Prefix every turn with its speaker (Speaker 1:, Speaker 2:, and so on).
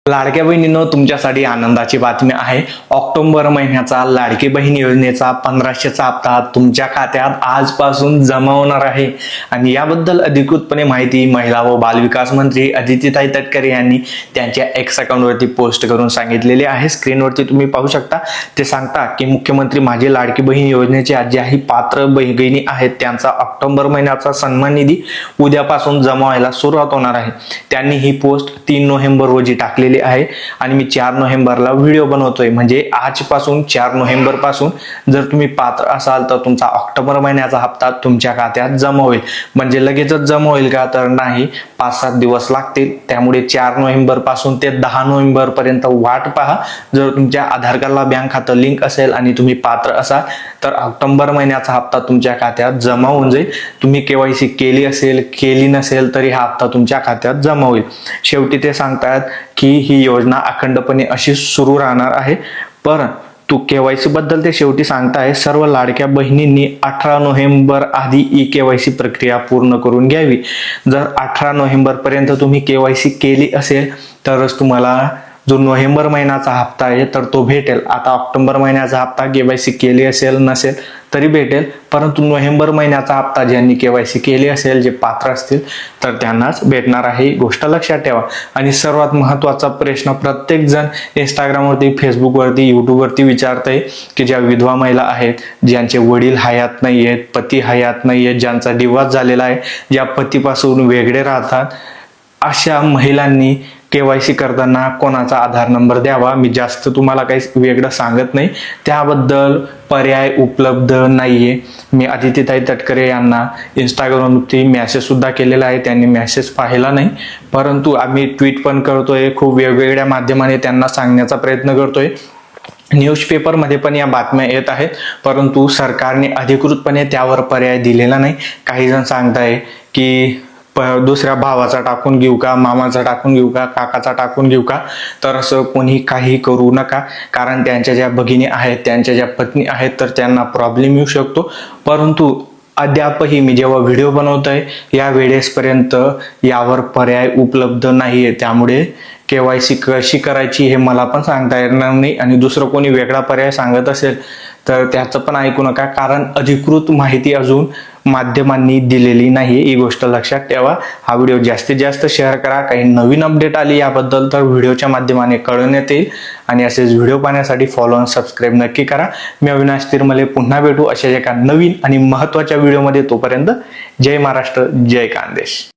Speaker 1: लाडक्या बहिणींनो, तुमच्यासाठी आनंदाची बातमी आहे। ऑक्टोबर महिन्याचा लाडकी बहीण योजनेचा 1500चा हप्ता तुमच्या खात्यात आजपासून जमा होणार आहे आणि याबद्दल अधिकृतपणे माहिती महिला व बालविकास मंत्री अदितीताई तटकरे यांनी त्यांच्या एक्स अकाउंटवरती पोस्ट करून सांगितलेले आहे। स्क्रीनवरती तुम्ही पाहू शकता। ते सांगतात की मुख्यमंत्री माझी लाडकी बहीण योजनेचे ज्याही पात्र बहिणी आहेत त्यांचा ऑक्टोबर महिन्याचा सन्मान निधी उद्यापासून जमा व्हायला सुरुवात होणार आहे। त्यांनी ही पोस्ट 3 नोव्हेंबर रोजी टाकलेली आहे आणि मी 4 नोव्हेंबरला व्हिडिओ बनवतोय। म्हणजे आजपासून 4 नोव्हेंबर पासून जर तुम्ही पात्र असाल तर तुमचा ऑक्टोबर महिन्याचा हप्ता तुमच्या खात्यात जमा होईल। म्हणजे लगेचच जमा होईल का तर नाही, 5-7 दिवस लागतील। त्यामुळे 4 नोव्हेंबर पासून ते 10 नोव्हेंबर पर्यंत वाट पहा। जर तुमच्या आधार कार्डला बँक खातं लिंक असेल आणि तुम्ही पात्र असाल तर ऑक्टोबर महिन्याचा हप्ता तुमच्या खात्यात जमा होऊन जाईल। तुम्ही केवायसी केली असेल केली नसेल तरी हा हप्ता तुमच्या खात्यात जमा होईल। शेवटी ते सांगतात की ही योजना अखंडपणे अशी सुरू राहणार आहे। तू केवायसी बद्दल ते शेवटी सांगताय, सर्व लाडक्या बहिणींनी 18 नोव्हेंबर आधी ई केवायसी प्रक्रिया पूर्ण करून घ्यावी। जर 18 नोव्हेंबर पर्यंत तुम्ही केवायसी केली असेल तरच तुम्हाला जो नोव्हेंबर महिन्याचा हप्ता आहे तर तो भेटेल। आता ऑक्टोबर महिन्याचा हप्ता केवायसी केली असेल नसेल तरी भेटेल, परंतु नोव्हेंबर महिन्याचा हप्ता ज्यांनी केवायसी केली असेल, जे पात्र असतील तर त्यांनाच भेटणार आहे। ही गोष्ट लक्षात ठेवा। आणि सर्वात महत्त्वाचा प्रश्न प्रत्येक जण इंस्टाग्रामवरती, फेसबुकवरती, यूट्यूबवरती विचारतंय की ज्या विधवा महिला आहेत, ज्यांचे वडील हयात नाही आहेत, पती हयात नाही आहेत, ज्यांचा डिवोर्स झालेला आहे, ज्या पतीपासून वेगळे राहतात, अशा महिलांनी केवायसी करताना कोणाचा आधार नंबर द्यावा। मी जास्त तुम्हाला काही वेगळं सांगत नाही, त्याबद्दल पर्याय उपलब्ध नाहीये। मी अदितीताई तटकरे यांना इंस्टाग्रामवरती मेसेज सुद्धा केलेला आहे, त्यांनी मेसेज पाहिला नाही, परंतु आम्ही ट्विट पण करतोय, खूप वेगवेगळ्या माध्यमाने त्यांना सांगण्याचा प्रयत्न करतोय। न्यूजपेपर मध्ये पण या बातम्या येत आहेत, परंतु सरकारने अधिकृतपणे त्यावर पर्याय दिलेला नाही। काही जण सांगताय की दुसऱ्या भावाचा टाकून घेऊ का, मामाचा टाकून घेऊ का, काकाचा टाकून घेऊ का, तर असं कोणी काही करू नका। कारण त्यांच्या ज्या भगिनी आहेत, त्यांच्या ज्या पत्नी आहेत, तर त्यांना प्रॉब्लेम येऊ शकतो। परंतु अद्यापही मी जेव्हा व्हिडिओ बनवतोय या वेळेसपर्यंत यावर पर्याय उपलब्ध नाहीये। त्यामुळे केवायसी कशी करायची हे मला पण सांगता येणार नाही आणि दुसरं कोणी वेगळा पर्याय सांगत असेल तर त्याचं पण ऐकू नका, कारण अधिकृत माहिती अजून माध्यमांनी दिलेली नाही। ही गोष्ट लक्षात ठेवा। हा व्हिडिओ जास्तीत जास्त शेअर करा। काही नवीन अपडेट आली याबद्दल तर व्हिडिओच्या माध्यमाने कळवण्यात येईल आणि असेच व्हिडिओ पाहण्यासाठी फॉलो आणि सबस्क्राईब नक्की करा। मी अविनाश तिरमले पुन्हा भेटू अशा एका नवीन आणि महत्त्वाच्या व्हिडिओमध्ये। तोपर्यंत जय महाराष्ट्र, जय खानदेश।